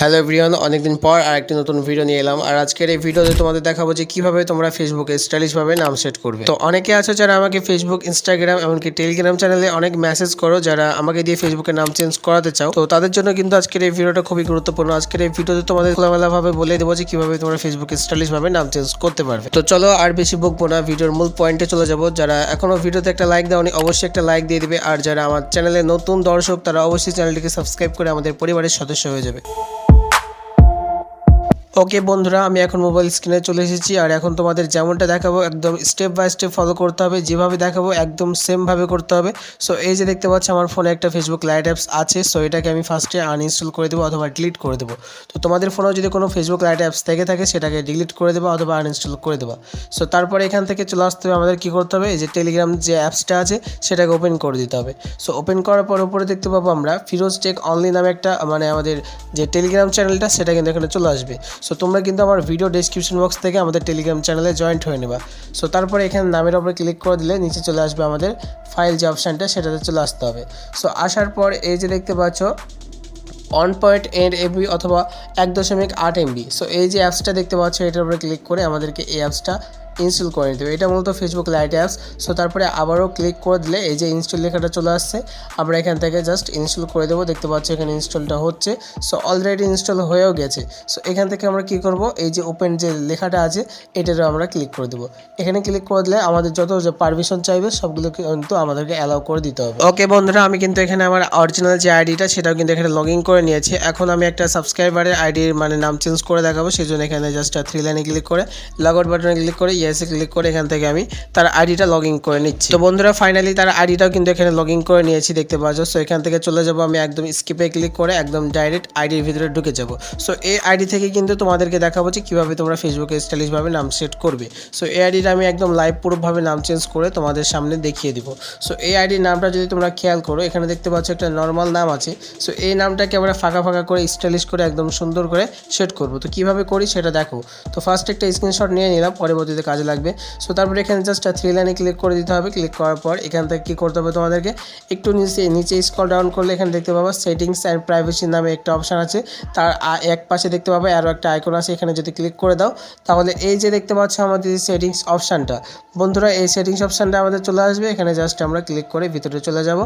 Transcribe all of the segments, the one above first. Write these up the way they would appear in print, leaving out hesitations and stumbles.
Hello everyone, অনেকদিন পর আরেকটি নতুন ভিডিও নিয়ে এলাম। আর আজকের এই ভিডিওতে তোমাদের দেখাবো যে কিভাবে তোমরা ফেসবুকে স্টাইলিশভাবে নাম সেট করবে। তো অনেকে আছে যারা আমাকে ফেসবুক, ইনস্টাগ্রাম এমনকি টেলিগ্রাম চ্যানেলে অনেক মেসেজ করো, যারা আমাকে দিয়ে ফেসবুকে নাম চেঞ্জ করাতে চাও। তো তাদের জন্য কিন্তু আজকের এই ভিডিওটা খুবই গুরুত্বপূর্ণ। আজকের এই ভিডিওতে তোমাদের খোলামেলাভাবে বলে দেবো যে কিভাবে তোমরা ফেসবুকে স্টাইলিশভাবে নাম চেঞ্জ করতে পারবে। তো চলো আর বেশি বকবো না, ভিডিওর মূল পয়েন্টে চলে যাবো। যারা এখনো ভিডিওতে একটা লাইক দাওনি অবশ্যই একটা লাইক দিয়ে দিবে, আর যারা আমার চ্যানেলে নতুন দর্শক তারা অবশ্যই চ্যানেলটিকে সাবস্ক্রাইব করে আমাদের পরিবারের সদস্য হয়ে যাবে। ওকে বন্ধুরা, আমি এখন মোবাইল স্ক্রিনে চলে এসেছি। আর এখন তোমাদের যেমনটা দেখাবো একদম স্টেপ বাই স্টেপ ফলো করতে হবে, যেভাবে দেখাবো একদম সেমভাবে করতে হবে। সো এই যে দেখতে পাচ্ছ আমার ফোনে একটা ফেসবুক লাইট অ্যাপস আছে। সো এটাকে আমি ফার্স্টে আনইনস্টল করে দেবো অথবা ডিলিট করে দেবো। তো তোমাদের ফোনেও যদি কোনো ফেসবুক লাইট অ্যাপস থেকে থাকে সেটাকে ডিলিট করে দেবো অথবা আনইনস্টল করে দেবো। সো তারপরে এখান থেকে চলে আসতে হবে আমাদের কী করতে হবে, এই যে টেলিগ্রাম যে অ্যাপসটা আছে সেটাকে ওপেন করে দিতে হবে। সো ওপেন করার পর উপরে দেখতে পাবো আমরা ফিরোজ টেক অনলি নামে একটা আমাদের যে টেলিগ্রাম চ্যানেলটা সেটা কিন্তু এখানে চলে আসবে। সো তোমরা কিন্তু আমার ভিডিও ডেসক্রিপশন বক্স থেকে আমাদের টেলিগ্রাম চ্যানেলে জয়েন্ট হয়ে নেবা। সো তারপরে এখানে নামের ওপরে ক্লিক করে দিলে নিচে চলে আসবে আমাদের ফাইল যে অপশানটা, সেটাতে চলে আসতে হবে। সো আসার পর এই যে দেখতে পাচ্ছ 1.8 MB অথবা 1.8 MB। সো এই যে অ্যাপসটা দেখতে পাচ্ছ এটার উপরে ক্লিক করে আমাদেরকে এই অ্যাপসটা ইনস্টল করে নিতে হবে। এটা মূলত ফেসবুক লাইট অ্যাপস। সো তারপরে আবারও ক্লিক করে দিলে এই যে ইনস্টল লেখাটা চলে আসছে, আমরা এখান থেকে জাস্ট ইনস্টল করে দেবো। দেখতে পাচ্ছ এখানে ইনস্টলটা হচ্ছে। সো অলরেডি ইনস্টল হয়েও গেছে। সো এখান থেকে আমরা কী করব, এই যে ওপেন যে লেখাটা আছে এটারও আমরা ক্লিক করে দেবো। এখানে ক্লিক করে দিলে আমাদের যত যে পারমিশন চাইবে সবগুলো কিন্তু আমাদেরকে অ্যালাউ করে দিতে হবে। ওকে বন্ধুরা, আমি কিন্তু এখানে আমার অরিজিনাল যে আইডিটা সেটাও কিন্তু এখানে লগ ইন করে নিয়েছি। এখন আমি একটা সাবস্ক্রাইবারের আইডির নাম চেঞ্জ করে দেখাবো, সেই জন্য এখানে জাস্ট 3 লাইনে ক্লিক করে লগ আউট বাটনে ক্লিক করে ইয়েসে ক্লিক করে এখান থেকে আমি তার আইডিটা লগ ইন করে নিচ্ছি। তো বন্ধুরা ফাইনালি তার আইডিটাও কিন্তু এখানে লগ ইন করে নিয়েছি, দেখতে পাচ্ছ। সো এখান থেকে চলে যাব আমি একদম স্কিপে ক্লিক করে একদম ডাইরেক্ট আইডির ভিতরে ঢুকে যাব। সো এই আইডি থেকে কিন্তু তোমাদেরকে দেখাবো যে কীভাবে তোমরা ফেসবুকে স্টাইলিশভাবে নাম সেট করবে। সো এই আইডিটা আমি একদম লাইভ প্রুফভাবে নাম চেঞ্জ করে তোমাদের সামনে দেখিয়ে দিব। সো এই আইডির নামটা যদি তোমরা খেয়াল করো, এখানে দেখতে পাচ্ছ একটা নর্মাল নাম আছে। সো এই নামটাকে আমরা ফাঁকা ফাঁকা করে স্টাইলিশ করে একদম সুন্দর করে সেট করব। তো কীভাবে করি সেটা দেখো। তো ফার্স্ট একটা স্ক্রিনশট নিয়ে নিলাম, পরবর্তীতে কাজে লাগবে। সো তারপরে এখানে জাস্ট 3 লাইনে ক্লিক করে দিতে হবে। ক্লিক করার পর এখান থেকে কী করতে হবে, তোমাদেরকে একটু নিচে স্ক্রল ডাউন করলে এখানে দেখতে পাবো সেটিংস অ্যান্ড প্রাইভেসি নামে একটা অপশান আছে। তার এক পাশে দেখতে পাবে আরও একটা আইকন আছে, এখানে যদি ক্লিক করে দাও তাহলে এই যে দেখতে পাচ্ছ আমাদের সেটিংস অপশানটা, বন্ধুরা এই সেটিংস অপশানটা আমাদের চলে আসবে। এখানে জাস্ট আমরা ক্লিক করে ভিতরে চলে যাব।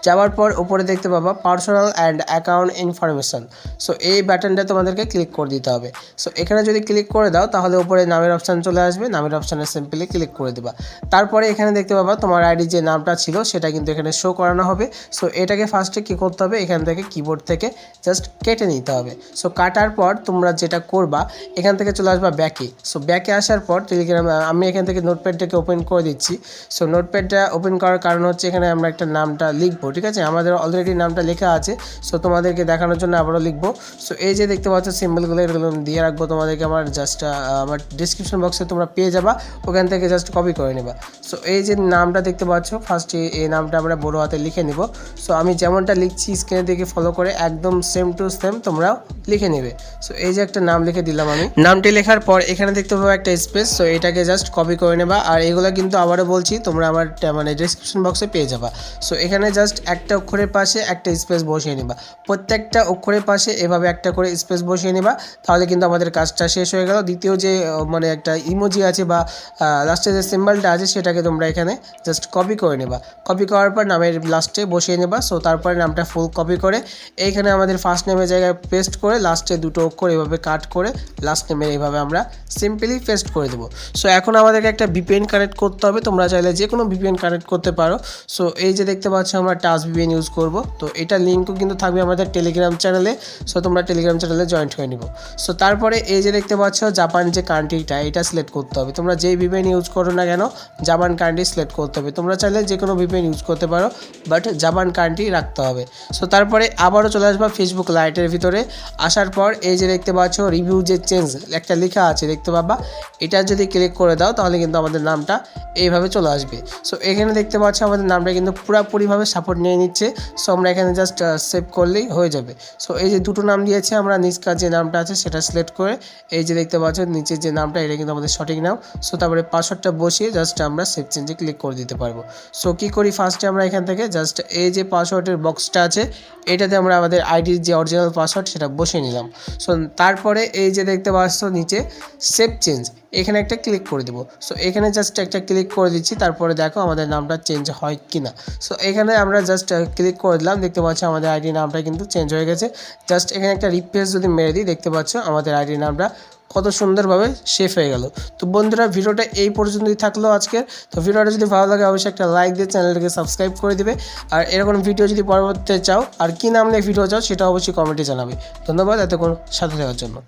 যাওয়ার পর উপরে দেখতে পাবা personal and account information. So এই বাটনটা তোমাদেরকে ক্লিক করে দিতে হবে। সো এখানে যদি ক্লিক করে দাও তাহলে উপরে নামের অপশান চলে আসবে, নামের অপশানে সিম্পলি ক্লিক করে দেবা। তারপরে এখানে দেখতে পাবা তোমার আইডি যে নামটা ছিল সেটা কিন্তু এখানে শো করানো হবে। সো এটাকে ফার্স্টে কী করতে হবে, এখান থেকে কিবোর্ড থেকে জাস্ট কেটে নিতে হবে। সো কাটার পর তোমরা যেটা করবা, এখান থেকে চলে আসবা ব্যাকে। সো ব্যাকে আসার পর টেলিগ্রাম আমি এখান থেকে নোটপ্যাডটাকে ওপেন করে দিচ্ছি। সো নোটপ্যাডটা ওপেন করার কারণ হচ্ছে এখানে আমরা একটা নামটা লিখবো, ঠিক আছে, আমাদের অলরেডি নামটা লেখা আছে। সো তোমাদেরকে দেখানোর জন্য আবারও লিখবো। সো এই যে দেখতে পাচ্ছ সিম্বলগুলো এগুলো দিয়ে রাখবো, তোমাদেরকে আমার জাস্ট আমার ডিসক্রিপশন বক্সে তোমরা পেয়ে যাবা, ওখান থেকে জাস্ট কপি করে নেবা। সো এই যে নামটা দেখতে পাচ্ছ ফার্স্টে এই নামটা আমরা বড় হাতে লিখে নিব। সো আমি যেমনটা লিখছি স্ক্রিনে দেখে ফলো করে একদম সেম টু সেম তোমরাও লিখে নেবে। সো এই যে একটা নাম লিখে দিলাম আমি, নামটি লেখার পর এখানে দেখতে পাবো একটা স্পেস। সো এটাকে জাস্ট কপি করে নেবা। আর এগুলো কিন্তু আবারও বলছি তোমরা আমার ডিসক্রিপশন বক্সে পেয়ে যাবা। সো এখানে জাস্ট একটা অক্ষরের পাশে একটা স্পেস বসিয়ে নিবা, প্রত্যেকটা অক্ষরের পাশে এভাবে একটা করে স্পেস বসিয়ে নিবা, তাহলে কিন্তু আমাদের কাজটা শেষ হয়ে গেল। দ্বিতীয় যে একটা ইমোজি আছে বা লাস্টে যে সিম্বলটা আছে সেটাকে তোমরা এখানে জাস্ট কপি করে নেবা। কপি করার পর নামের লাস্টে বসিয়ে নেবা। সো তারপরে নামটা ফুল কপি করে এইখানে আমাদের ফার্স্ট নেমের জায়গায় পেস্ট করে লাস্টে দুটো অক্ষর এভাবে কাট করে লাস্ট নেমে এইভাবে আমরা সিম্পলি পেস্ট করে দেবো। সো এখন আমাদেরকে একটা ভিপিএন কানেক্ট করতে হবে, তোমরা চাইলে যে কোনো ভিপিএন কানেক্ট করতে পারো। সো এই যে দেখতে পাচ্ছ আমরা টাচ ভিপিএন ইউজ করব। তো এটা লিঙ্কও কিন্তু থাকবে আমাদের টেলিগ্রাম চ্যানেলে। সো তোমরা টেলিগ্রাম চ্যানেলে জয়েন্ট হয়ে নিব। সো তারপরে এই যে দেখতে পাচ্ছ জাপান যে কান্ট্রিটা এটা সিলেক্ট করতে হবে। তোমরা যেই ভিপিএন ইউজ করো না কেন জাপান কান্ট্রি সিলেক্ট করতে হবে। তোমরা চাইলে যে কোনো ভিপিএন ইউজ করতে পারো, বাট জাপান কান্ট্রি রাখতে হবে। সো তারপরে আবারও চলে আসবা ফেসবুক লাইটের ভিতরে। আসার পর এই যে দেখতে পাচ্ছ রিভিউ যে চেঞ্জ একটা লেখা আছে দেখতে পাবা, এটা যদি ক্লিক করে দাও তাহলে কিন্তু আমাদের নামটা এইভাবে চলে আসবে। সো এখানে দেখতে পাচ্ছ আমাদের নামটা কিন্তু পুরোপুরিভাবে সাপোর্ট নিয়ে নিচ্ছে। সো আমরা এখানে জাস্ট সেভ করলেই হয়ে যাবে। সো এই যে দুটো নাম দিয়েছে, আমরা নিচকার যে নামটা আছে সেটা সিলেক্ট করে এই যে দেখতে পাচ্ছ নিচের যে নামটা এটা কিন্তু আমাদের সঠিক নাম। সো তারপরে পাসওয়ার্ডটা বসিয়ে জাস্ট আমরা সেভ চেঞ্জে ক্লিক করে দিতে পারবো। সো কী করি, ফার্স্টে আমরা এখান থেকে জাস্ট এই যে পাসওয়ার্ডের বক্সটা আছে এটাতে আমরা আমাদের আইডির যে অরিজিনাল পাসওয়ার্ড সেটা বসিয়ে নিলাম। সো তারপরে এই যে দেখতে পাচ্ছ নিচে সেভ চেঞ্জ, এখানে একটা ক্লিক করে দেবো। সো এখানে জাস্ট একটা ক্লিক করে দিচ্ছি, তারপরে দেখো আমাদের নামটা চেঞ্জ হয় কি না। সো এখানে আমরা জাস্ট ক্লিক করে দিলাম, দেখতে পাচ্ছ আমাদের আইডি নামটা কিন্তু চেঞ্জ হয়ে গেছে। জাস্ট এখানে একটা রিফ্রেশ যদি মেরে দিই, দেখতে পাচ্ছ আমাদের আইডি নামটা কত সুন্দরভাবে সেভ হয়ে গেল। তো বন্ধুরা ভিডিওটা এই পর্যন্তই থাকলো আজকের। তো ভিডিওটা যদি ভালো লাগে অবশ্যই একটা লাইক দিয়ে চ্যানেলটাকে সাবস্ক্রাইব করে দিবে। আর এরকম ভিডিও যদি পরবর্তীতে চাও আর কী নাম নিয়ে ভিডিও চাও সেটা অবশ্যই কমেন্টে জানাবে। ধন্যবাদ এতক্ষণ সাথে থাকার জন্য।